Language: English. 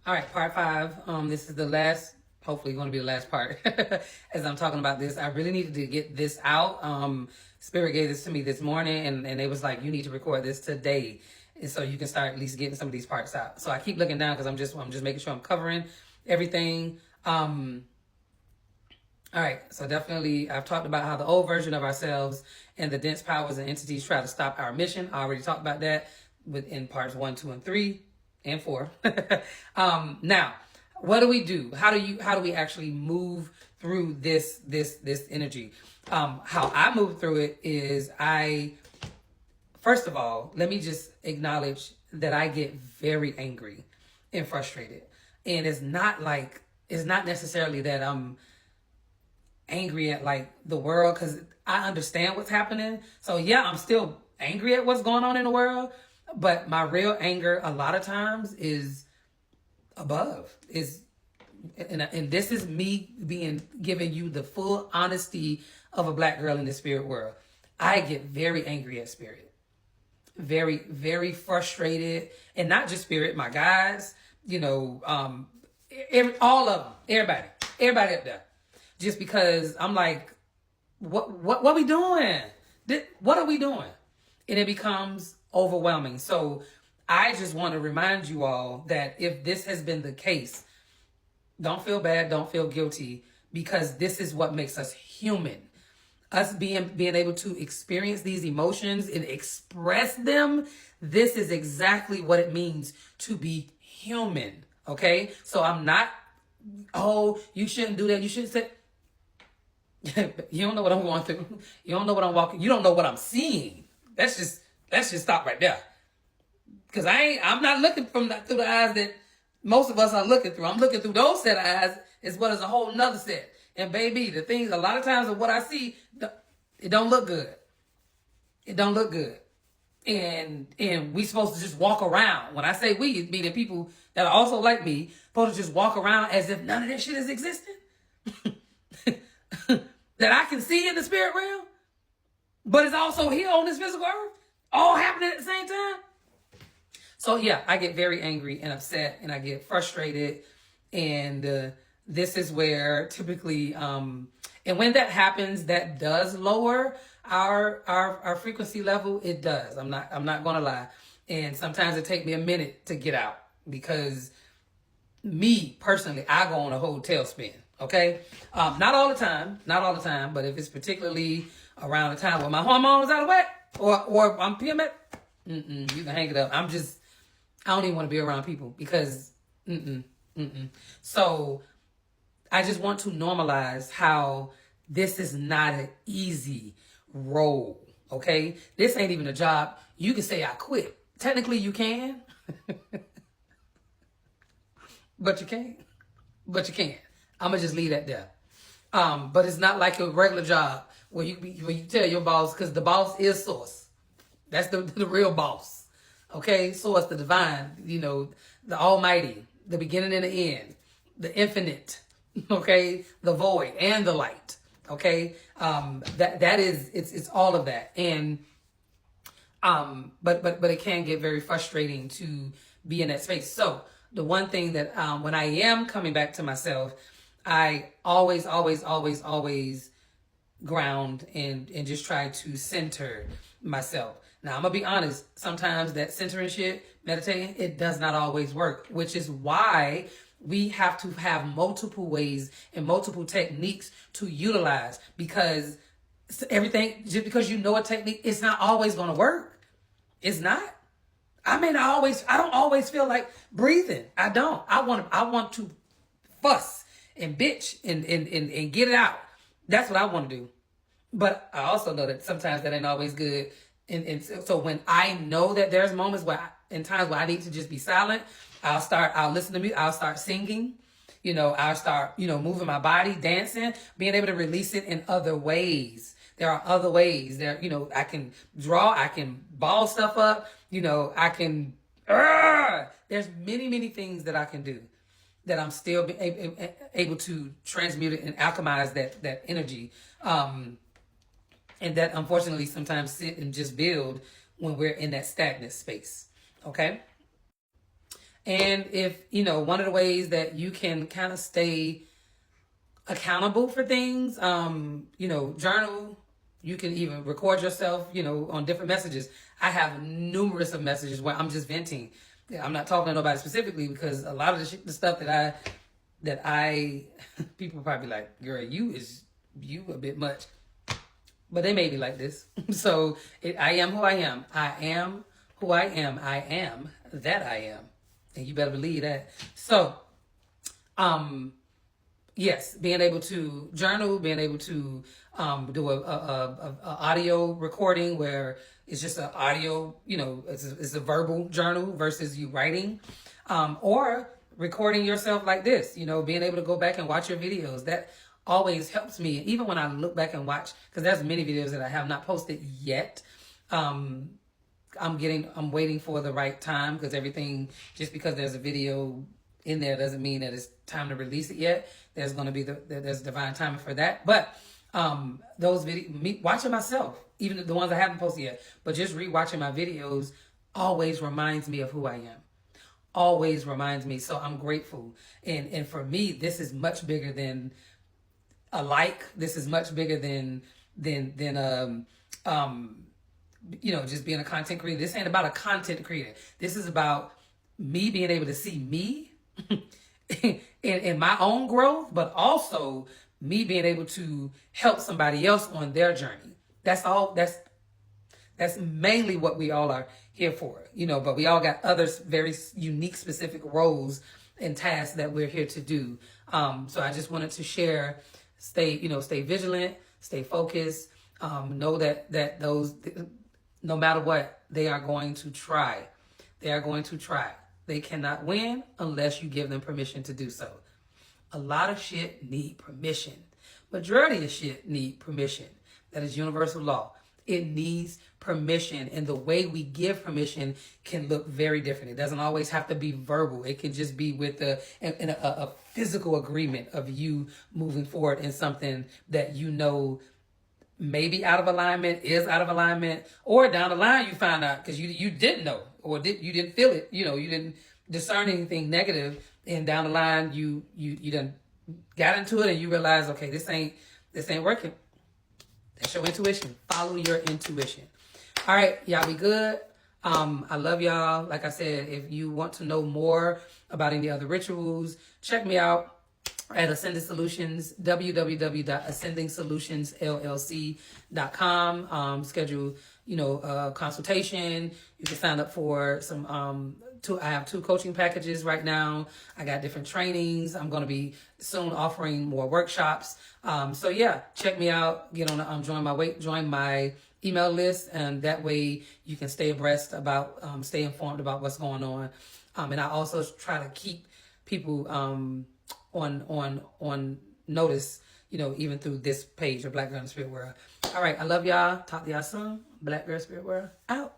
All right, part five. This is the last, hopefully going to be the last part as I'm talking about this. I really needed to get this out. Spirit gave this to me this morning and it was like, you need to record this today. And so you can start at least getting some of these parts out. So I keep looking down because I'm just making sure I'm covering everything. All right, so definitely I've talked about how the old version of ourselves and the dense powers and entities try to stop our mission. I already talked about that within parts 1, 2, and 3 and 4. Now, what do we do? How do we actually move through this energy? How I move through it is first of all, let me just acknowledge that I get very angry and frustrated. And it's not necessarily that I'm angry at like the world, because I understand what's happening. So yeah, I'm still angry at what's going on in the world, but my real anger a lot of times is above. And this is me giving you the full honesty of a Black girl in the spirit world. I get very angry at spirit, very, very frustrated, and not just spirit, my guys, all of them, everybody up there. Just because I'm like, what are we doing? What are we doing? And it becomes overwhelming. So I just want to remind you all that if this has been the case, don't feel bad, don't feel guilty, because this is what makes us human. Us being able to experience these emotions and express them, this is exactly what it means to be human. Okay? So I'm not, oh, you shouldn't do that. You shouldn't say, you don't know what I'm going through. You don't know what I'm walking. You don't know what I'm seeing. Let's just stop right there. Because I'm not looking through the eyes that most of us are looking through. I'm looking through those set of eyes as well as a whole nother set. And baby, the things, a lot of times of what I see, it don't look good. It don't look good. And we supposed to just walk around. When I say we, meaning people that are also like me, supposed to just walk around as if none of this shit is existing. That I can see in the spirit realm, but it's also here on this physical earth, all happening at the same time. So yeah, I get very angry and upset, and I get frustrated, and this is where typically, and when that happens, that does lower our frequency level. It does. I'm not gonna lie, and sometimes it takes me a minute to get out, because me personally, I go on a whole tailspin. Okay, not all the time, but if it's particularly around the time where my hormones out of whack, or I'm PMS, you can hang it up. I don't even want to be around people because, So I just want to normalize how this is not an easy role. Okay, this ain't even a job. You can say I quit. Technically, you can, but you can't. But you can't. I'm gonna just leave that there. But it's not like a regular job where you tell your boss, because the boss is source. That's the real boss. Okay, source, the divine, the almighty, the beginning and the end, the infinite, okay, the void and the light. Okay, that is it's all of that. And but it can get very frustrating to be in that space. So the one thing that when I am coming back to myself, I always ground and just try to center myself. Now, I'm going to be honest. Sometimes that centering shit, meditating, it does not always work, which is why we have to have multiple ways and multiple techniques to utilize, because everything, just because you know a technique, it's not always going to work. It's not. I don't always feel like breathing. I don't. I want to fuss and bitch and get it out. That's what I want to do. But I also know that sometimes that ain't always good. And so when I know that there's moments in times where I need to just be silent, I'll listen to music, I'll start singing, I'll start, moving my body, dancing, being able to release it in other ways. There are other ways there, I can draw, I can ball stuff up, I can, there's many things that I can do, that I'm still able to transmute it and alchemize that energy. And that unfortunately sometimes sit and just build when we're in that stagnant space. Okay. And if, one of the ways that you can kind of stay accountable for things, journal. You can even record yourself, on different messages. I have numerous of messages where I'm just venting. Yeah, I'm not talking to nobody specifically, because a lot of the stuff that I people probably like, girl, you a bit much, but they may be like this. So I am who I am. I am who I am. I am that I am, and you better believe that. So, yes, being able to journal, being able to do a audio recording where it's just an audio, it's a verbal journal versus you writing, or recording yourself like this, being able to go back and watch your videos. That always helps me. Even when I look back and watch, because there's many videos that I have not posted yet. I'm waiting for the right time, because everything, just because there's a video in there doesn't mean that it's time to release it yet. There's going to be there's divine timing for that. But those videos, watching myself, even the ones I haven't posted yet, but just rewatching my videos always reminds me of who I am. Always reminds me. So I'm grateful. And for me, this is much bigger than a like. This is much bigger than just being a content creator. This ain't about a content creator. This is about me being able to see me in my own growth, but also me being able to help somebody else on their journey. That's all. That's mainly what we all are here for, but we all got other very unique, specific roles and tasks that we're here to do. So I just wanted to share, stay vigilant, stay focused, know that those, no matter what, they are going to try. They are going to try. They cannot win unless you give them permission to do so. A lot of shit need permission. Majority of shit need permission. That is universal law. It needs permission, and the way we give permission can look very different. It doesn't always have to be verbal. It can just be with a physical agreement of you moving forward in something that maybe out of alignment, is out of alignment, or down the line you find out because you didn't know, or you didn't feel it, you didn't discern anything negative, and down the line you done got into it and you realize, okay, this ain't working. That's your intuition. Follow your intuition. All right, y'all be good. I love y'all. Like I said, if you want to know more about any other rituals, check me out at Ascending Solutions, www.ascendingsolutionsllc.com. Schedule, a consultation. You can sign up for some, I have 2 coaching packages right now. I got different trainings. I'm going to be soon offering more workshops. So yeah, check me out. Get on, join my email list, and that way you can stay abreast about, stay informed about what's going on. And I also try to keep people, on notice, even through this page of Black Girl in the Spirit World. All right, I love y'all. Talk to y'all soon. Black Girl Spirit World out.